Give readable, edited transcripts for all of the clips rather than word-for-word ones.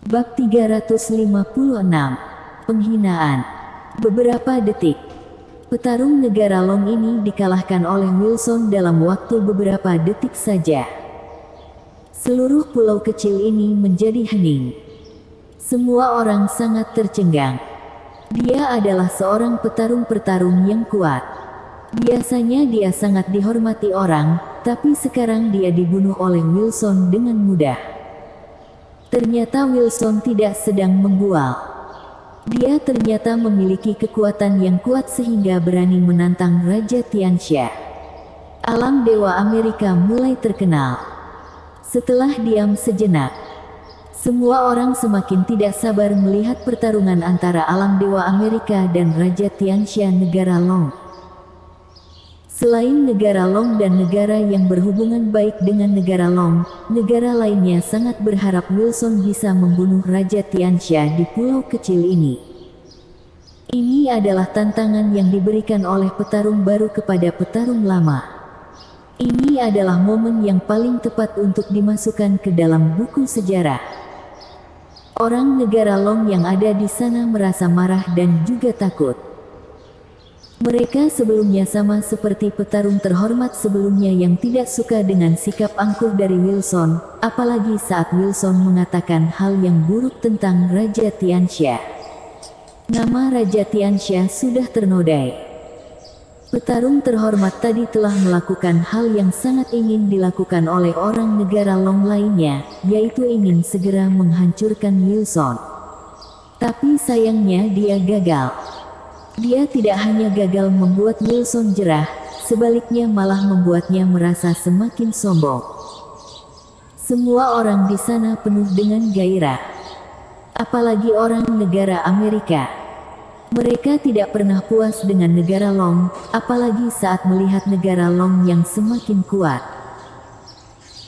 Bab 356. Penghinaan. Beberapa detik. Petarung negara Long ini dikalahkan oleh Wilson dalam waktu beberapa detik saja. Seluruh pulau kecil ini menjadi hening. Semua orang sangat tercengang. Dia adalah seorang petarung yang kuat. Biasanya dia sangat dihormati orang, tapi sekarang dia dibunuh oleh Wilson dengan mudah. Ternyata Wilson tidak sedang membual. Dia ternyata memiliki kekuatan yang kuat sehingga berani menantang Raja Tianxia. Alam Dewa Amerika mulai terkenal. Setelah diam sejenak, semua orang semakin tidak sabar melihat pertarungan antara Alam Dewa Amerika dan Raja Tianxia negara Long. Selain negara Long dan negara yang berhubungan baik dengan negara Long, negara lainnya sangat berharap Wilson bisa membunuh Raja Tianxia di pulau kecil ini. Ini adalah tantangan yang diberikan oleh petarung baru kepada petarung lama. Ini adalah momen yang paling tepat untuk dimasukkan ke dalam buku sejarah. Orang negara Long yang ada di sana merasa marah dan juga takut. Mereka sebelumnya sama seperti petarung terhormat sebelumnya yang tidak suka dengan sikap angkuh dari Wilson, apalagi saat Wilson mengatakan hal yang buruk tentang Raja Tianxia. Nama Raja Tianxia sudah ternodai. Petarung terhormat tadi telah melakukan hal yang sangat ingin dilakukan oleh orang negara Long lainnya, yaitu ingin segera menghancurkan Wilson. Tapi sayangnya dia gagal. Dia tidak hanya gagal membuat Wilson jerah, sebaliknya malah membuatnya merasa semakin sombong. Semua orang di sana penuh dengan gairah. Apalagi orang negara Amerika. Mereka tidak pernah puas dengan negara Long, apalagi saat melihat negara Long yang semakin kuat.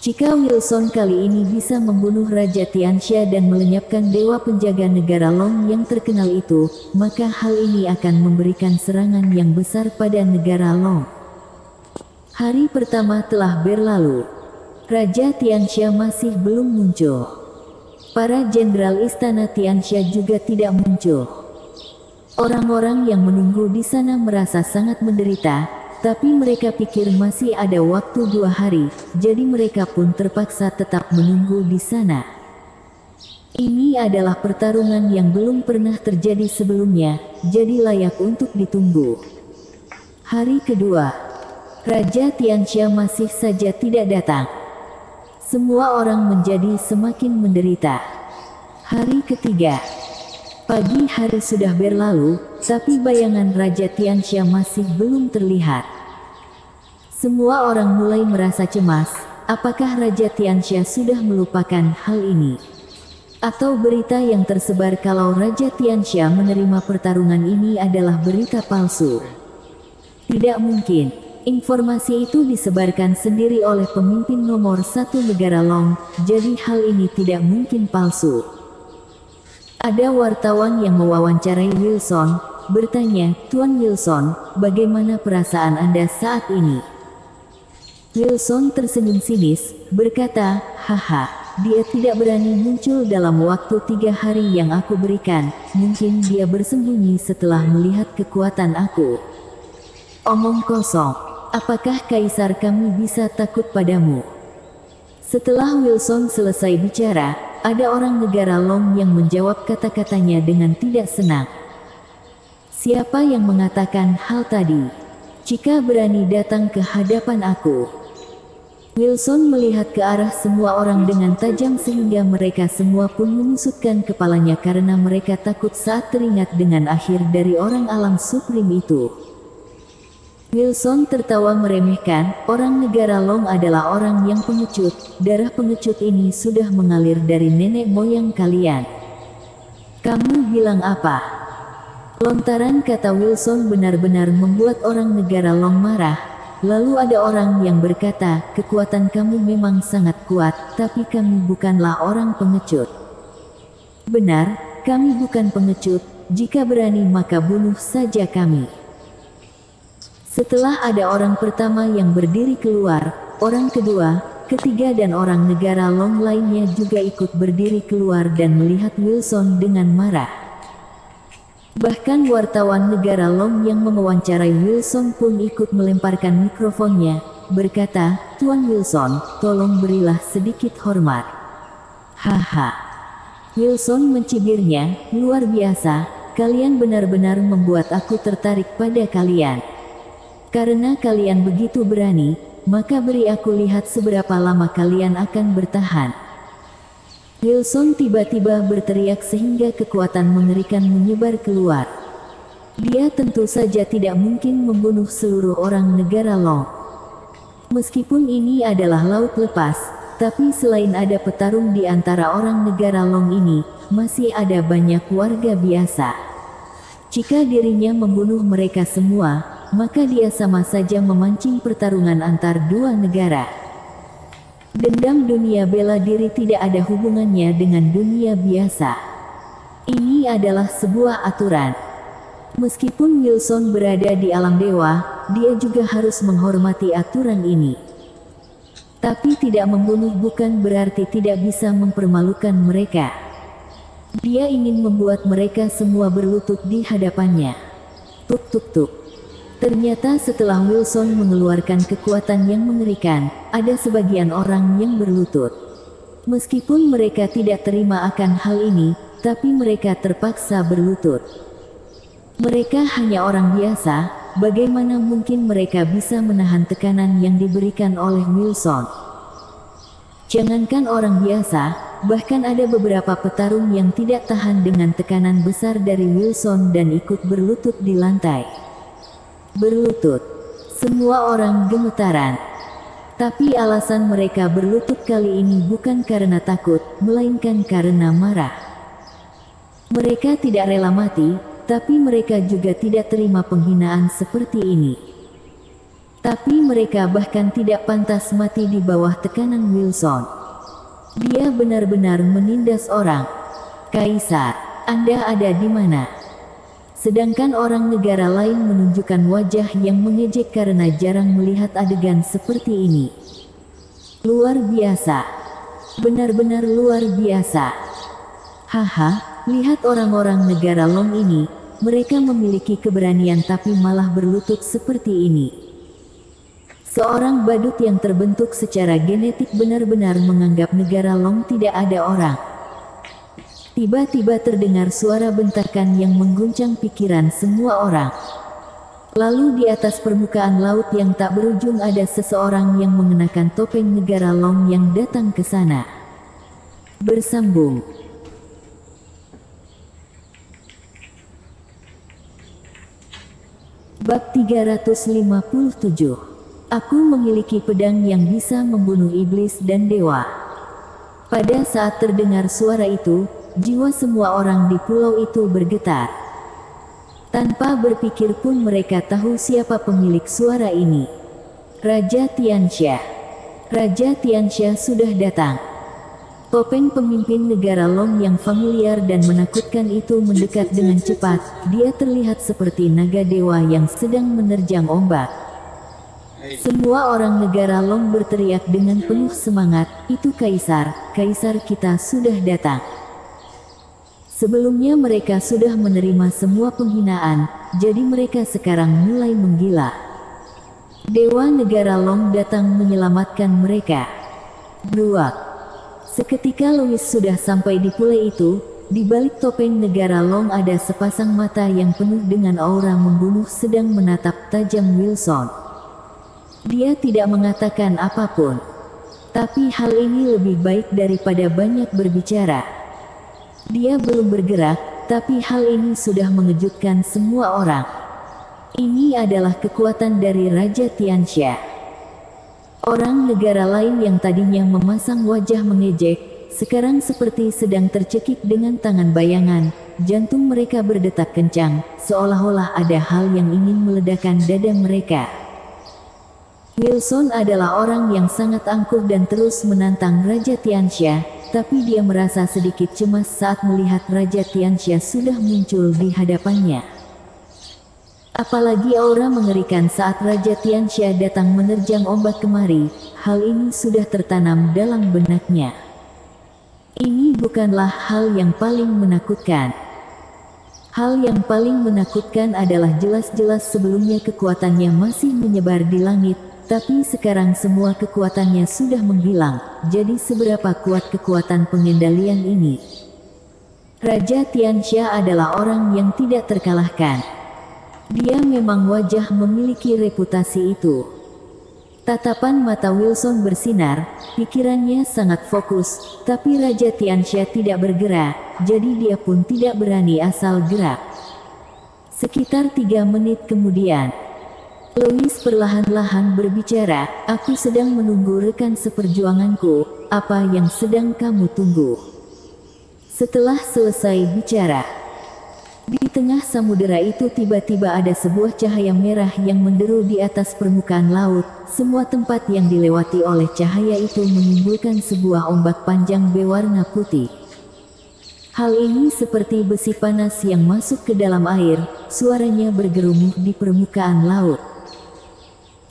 Jika Wilson kali ini bisa membunuh Raja Tianxia dan melenyapkan dewa penjaga negara Long yang terkenal itu, maka hal ini akan memberikan serangan yang besar pada negara Long. Hari pertama telah berlalu. Raja Tianxia masih belum muncul. Para jenderal istana Tianxia juga tidak muncul. Orang-orang yang menunggu di sana merasa sangat menderita. Tapi mereka pikir masih ada waktu 2 hari, jadi mereka pun terpaksa tetap menunggu di sana. Ini adalah pertarungan yang belum pernah terjadi sebelumnya, jadi layak untuk ditunggu. Hari kedua, Raja Tianxia masih saja tidak datang. Semua orang menjadi semakin menderita. Hari ketiga, pagi hari sudah berlalu, tapi bayangan Raja Tianxia masih belum terlihat. Semua orang mulai merasa cemas, apakah Raja Tianxia sudah melupakan hal ini? Atau berita yang tersebar kalau Raja Tianxia menerima pertarungan ini adalah berita palsu? Tidak mungkin. Informasi itu disebarkan sendiri oleh pemimpin nomor 1 negara Long, jadi hal ini tidak mungkin palsu. Ada wartawan yang mewawancarai Wilson, bertanya, "Tuan Wilson, bagaimana perasaan Anda saat ini?" Wilson tersenyum sinis, berkata, "Haha, dia tidak berani muncul dalam waktu 3 hari yang aku berikan, mungkin dia bersembunyi setelah melihat kekuatan aku." Omong kosong, apakah kaisar kami bisa takut padamu? Setelah Wilson selesai bicara, ada orang negara Long yang menjawab kata-katanya dengan tidak senang. "Siapa yang mengatakan hal tadi? Jika berani datang ke hadapan aku." Wilson melihat ke arah semua orang dengan tajam sehingga mereka semua pun menusukkan kepalanya karena mereka takut saat teringat dengan akhir dari orang alam suprim itu. Wilson tertawa meremehkan, "Orang negara Long adalah orang yang pengecut, darah pengecut ini sudah mengalir dari nenek moyang kalian." "Kamu bilang apa?" Lontaran kata Wilson benar-benar membuat orang negara Long marah. Lalu ada orang yang berkata, "Kekuatan kamu memang sangat kuat, tapi kami bukanlah orang pengecut." "Benar, kami bukan pengecut, jika berani maka bunuh saja kami." Setelah ada orang pertama yang berdiri keluar, orang kedua, ketiga dan orang negara Long lainnya juga ikut berdiri keluar dan melihat Wilson dengan marah. Bahkan wartawan negara Long yang mewawancarai Wilson pun ikut melemparkan mikrofonnya, berkata, "Tuan Wilson, tolong berilah sedikit hormat." Haha. Wilson mencibirnya, "Luar biasa, kalian benar-benar membuat aku tertarik pada kalian. Karena kalian begitu berani, maka beri aku lihat seberapa lama kalian akan bertahan." Wilson tiba-tiba berteriak sehingga kekuatan mengerikan menyebar keluar. Dia tentu saja tidak mungkin membunuh seluruh orang negara Long. Meskipun ini adalah laut lepas, tapi selain ada petarung di antara orang negara Long ini, masih ada banyak warga biasa. Jika dirinya membunuh mereka semua, maka dia sama saja memancing pertarungan antar dua negara. Dendam dunia bela diri tidak ada hubungannya dengan dunia biasa. Ini adalah sebuah aturan. Meskipun Wilson berada di alam dewa, dia juga harus menghormati aturan ini. Tapi tidak membunuh bukan berarti tidak bisa mempermalukan mereka. Dia ingin membuat mereka semua berlutut di hadapannya. Tuk tuk tuk. Ternyata setelah Wilson mengeluarkan kekuatan yang mengerikan, ada sebagian orang yang berlutut. Meskipun mereka tidak terima akan hal ini, tapi mereka terpaksa berlutut. Mereka hanya orang biasa, bagaimana mungkin mereka bisa menahan tekanan yang diberikan oleh Wilson? Jangankan orang biasa, bahkan ada beberapa petarung yang tidak tahan dengan tekanan besar dari Wilson dan ikut berlutut di lantai. Berlutut. Semua orang gemetaran. Tapi alasan mereka berlutut kali ini bukan karena takut, melainkan karena marah. Mereka tidak rela mati, tapi mereka juga tidak terima penghinaan seperti ini. Tapi mereka bahkan tidak pantas mati di bawah tekanan Wilson. Dia benar-benar menindas orang. "Kaisar, Anda ada di mana?" Sedangkan orang negara lain menunjukkan wajah yang mengejek karena jarang melihat adegan seperti ini. Luar biasa. Benar-benar luar biasa. Haha, lihat orang-orang negara Long ini, mereka memiliki keberanian tapi malah berlutut seperti ini. Seorang badut yang terbentuk secara genetik benar-benar menganggap negara Long tidak ada orang. Tiba-tiba terdengar suara bentakan yang mengguncang pikiran semua orang. Lalu di atas permukaan laut yang tak berujung ada seseorang yang mengenakan topeng negara Long yang datang ke sana. Bersambung. Bab 357. Aku memiliki pedang yang bisa membunuh iblis dan dewa. Pada saat terdengar suara itu, jiwa semua orang di pulau itu bergetar. Tanpa berpikir pun mereka tahu siapa pemilik suara ini. Raja Tianxia. Raja Tianxia sudah datang. Topeng pemimpin negara Long yang familiar dan menakutkan itu mendekat dengan cepat. Dia terlihat seperti naga dewa yang sedang menerjang ombak. Semua orang negara Long berteriak dengan penuh semangat, "Itu kaisar, kaisar kita sudah datang." Sebelumnya mereka sudah menerima semua penghinaan, jadi mereka sekarang mulai menggila. Dewa negara Long datang menyelamatkan mereka. Bluak. Seketika Louis sudah sampai di pule itu, di balik topeng negara Long ada sepasang mata yang penuh dengan aura membunuh sedang menatap tajam Wilson. Dia tidak mengatakan apapun. Tapi hal ini lebih baik daripada banyak berbicara. Dia belum bergerak, tapi hal ini sudah mengejutkan semua orang. Ini adalah kekuatan dari Raja Tianxia. Orang negara lain yang tadinya memasang wajah mengejek, sekarang seperti sedang tercekik dengan tangan bayangan. Jantung mereka berdetak kencang, seolah-olah ada hal yang ingin meledakkan dada mereka. Wilson adalah orang yang sangat angkuh dan terus menantang Raja Tianxia, tapi dia merasa sedikit cemas saat melihat Raja Tianxia sudah muncul di hadapannya. Apalagi aura mengerikan saat Raja Tianxia datang menerjang ombak kemari, hal ini sudah tertanam dalam benaknya. Ini bukanlah hal yang paling menakutkan. Hal yang paling menakutkan adalah jelas-jelas sebelumnya kekuatannya masih menyebar di langit, tapi sekarang semua kekuatannya sudah menghilang. Jadi seberapa kuat kekuatan pengendalian ini? Raja Tianxia adalah orang yang tidak terkalahkan. Dia memang wajah memiliki reputasi itu. Tatapan mata Wilson bersinar, pikirannya sangat fokus, tapi Raja Tianxia tidak bergerak, jadi dia pun tidak berani asal gerak. Sekitar 3 menit kemudian, Louis perlahan-lahan berbicara, "Aku sedang menunggu rekan seperjuanganku, apa yang sedang kamu tunggu?" Setelah selesai bicara, di tengah samudera itu tiba-tiba ada sebuah cahaya merah yang menderu di atas permukaan laut. Semua tempat yang dilewati oleh cahaya itu menimbulkan sebuah ombak panjang berwarna putih. Hal ini seperti besi panas yang masuk ke dalam air, suaranya bergerumuh di permukaan laut.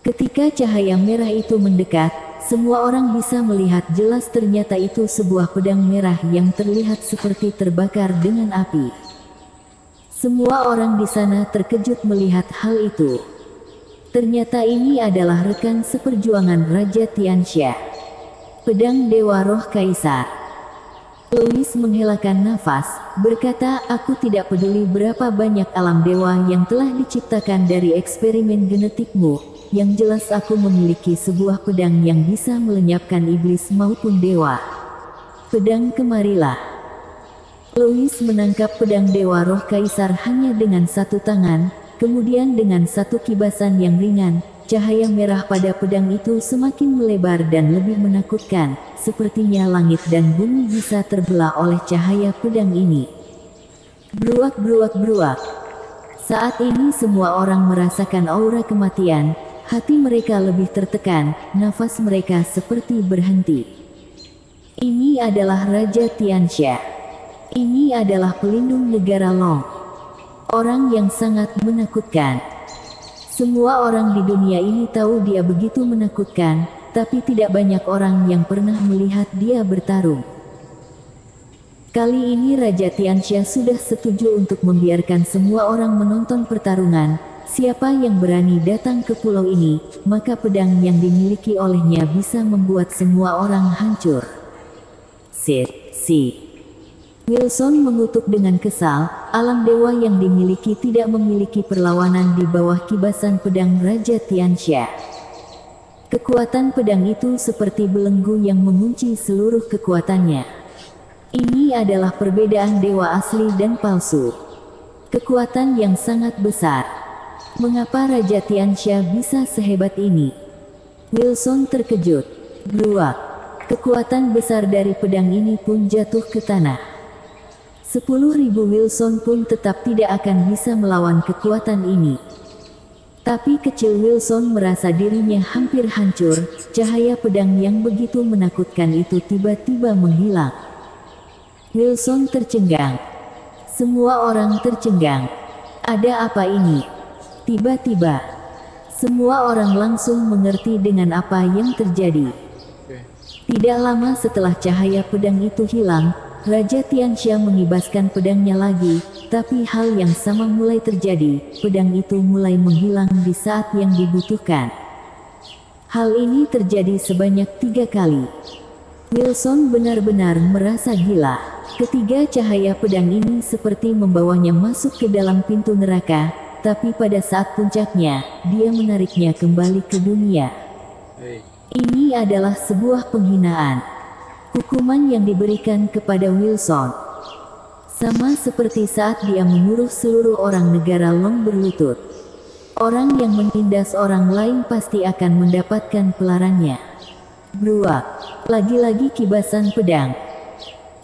Ketika cahaya merah itu mendekat, semua orang bisa melihat jelas ternyata itu sebuah pedang merah yang terlihat seperti terbakar dengan api. Semua orang di sana terkejut melihat hal itu. Ternyata ini adalah rekan seperjuangan Raja Tianxia. Pedang Dewa Roh Kaisar. Louis menghelakan nafas, berkata, "Aku tidak peduli berapa banyak alam dewa yang telah diciptakan dari eksperimen genetikmu. Yang jelas aku memiliki sebuah pedang yang bisa melenyapkan iblis maupun dewa. Pedang kemarilah." Louis menangkap pedang Dewa Roh Kaisar hanya dengan satu tangan, kemudian dengan satu kibasan yang ringan, cahaya merah pada pedang itu semakin melebar dan lebih menakutkan, sepertinya langit dan bumi bisa terbelah oleh cahaya pedang ini. Bruak bruak bruak. Saat ini semua orang merasakan aura kematian, hati mereka lebih tertekan, nafas mereka seperti berhenti. Ini adalah Raja Tianxia. Ini adalah pelindung negara Long. Orang yang sangat menakutkan. Semua orang di dunia ini tahu dia begitu menakutkan, tapi tidak banyak orang yang pernah melihat dia bertarung. Kali ini Raja Tianxia sudah setuju untuk membiarkan semua orang menonton pertarungan. Siapa yang berani datang ke pulau ini, maka pedang yang dimiliki olehnya bisa membuat semua orang hancur. Si Wilson mengutuk dengan kesal, alam dewa yang dimiliki tidak memiliki perlawanan di bawah kibasan pedang Raja Tianxia. Kekuatan pedang itu seperti belenggu yang mengunci seluruh kekuatannya. Ini adalah perbedaan dewa asli dan palsu. Kekuatan yang sangat besar. Mengapa Raja Tianxia bisa sehebat ini? Wilson terkejut. Bruak. Kekuatan besar dari pedang ini pun jatuh ke tanah. 10.000 Wilson pun tetap tidak akan bisa melawan kekuatan ini. Tapi kecil Wilson merasa dirinya hampir hancur, cahaya pedang yang begitu menakutkan itu tiba-tiba menghilang. Wilson tercengang. Semua orang tercengang. Ada apa ini? Tiba-tiba, semua orang langsung mengerti dengan apa yang terjadi. Tidak lama setelah cahaya pedang itu hilang, Raja Tianxia mengibaskan pedangnya lagi, tapi hal yang sama mulai terjadi, pedang itu mulai menghilang di saat yang dibutuhkan. Hal ini terjadi sebanyak 3 kali. Wilson benar-benar merasa gila. Ketiga cahaya pedang ini seperti membawanya masuk ke dalam pintu neraka, tapi pada saat puncaknya, dia menariknya kembali ke dunia. Ini adalah sebuah penghinaan. Hukuman yang diberikan kepada Wilson sama seperti saat dia menyuruh seluruh orang negara Long berlutut. Orang yang menindas orang lain pasti akan mendapatkan pelarannya. Bruak. Lagi-lagi kibasan pedang.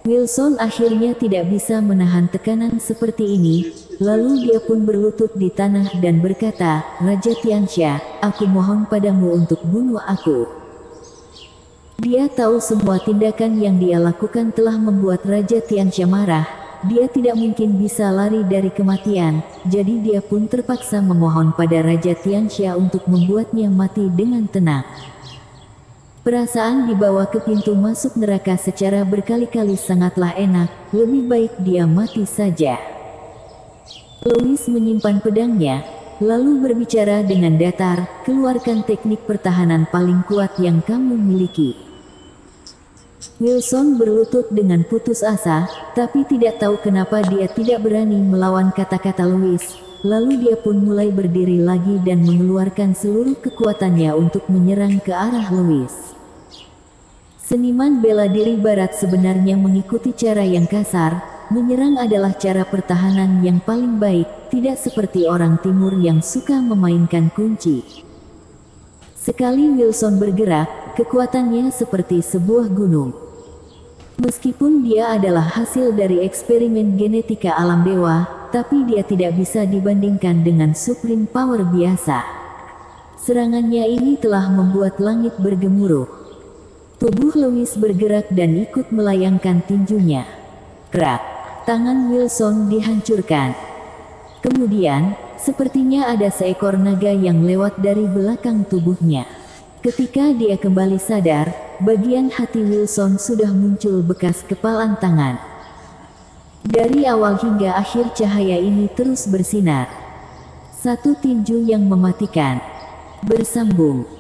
Wilson akhirnya tidak bisa menahan tekanan seperti ini, lalu dia pun berlutut di tanah dan berkata, "Raja Tianxia, aku mohon padamu untuk bunuh aku." Dia tahu semua tindakan yang dia lakukan telah membuat Raja Tianxia marah. dia tidak mungkin bisa lari dari kematian, jadi dia pun terpaksa memohon pada Raja Tianxia untuk membuatnya mati dengan tenang. Perasaan dibawa ke pintu masuk neraka secara berkali-kali sangatlah enak, lebih baik dia mati saja. Louis menyimpan pedangnya, lalu berbicara dengan datar, keluarkan teknik pertahanan paling kuat yang kamu miliki. Wilson berlutut dengan putus asa, tapi tidak tahu kenapa dia tidak berani melawan kata-kata Louis. Lalu dia pun mulai berdiri lagi dan mengeluarkan seluruh kekuatannya untuk menyerang ke arah Louis. Seniman bela diri barat sebenarnya mengikuti cara yang kasar, menyerang adalah cara pertahanan yang paling baik, tidak seperti orang timur yang suka memainkan kunci. Sekali Wilson bergerak, kekuatannya seperti sebuah gunung. Meskipun dia adalah hasil dari eksperimen genetika alam dewa, tapi dia tidak bisa dibandingkan dengan Supreme Power biasa. Serangannya ini telah membuat langit bergemuruh. Tubuh Louis bergerak dan ikut melayangkan tinjunya. Krak, tangan Wilson dihancurkan. Kemudian, sepertinya ada seekor naga yang lewat dari belakang tubuhnya. Ketika dia kembali sadar, bagian hati Wilson sudah muncul bekas kepalan tangan. Dari awal hingga akhir cahaya ini terus bersinar. Satu tinju yang mematikan. Bersambung.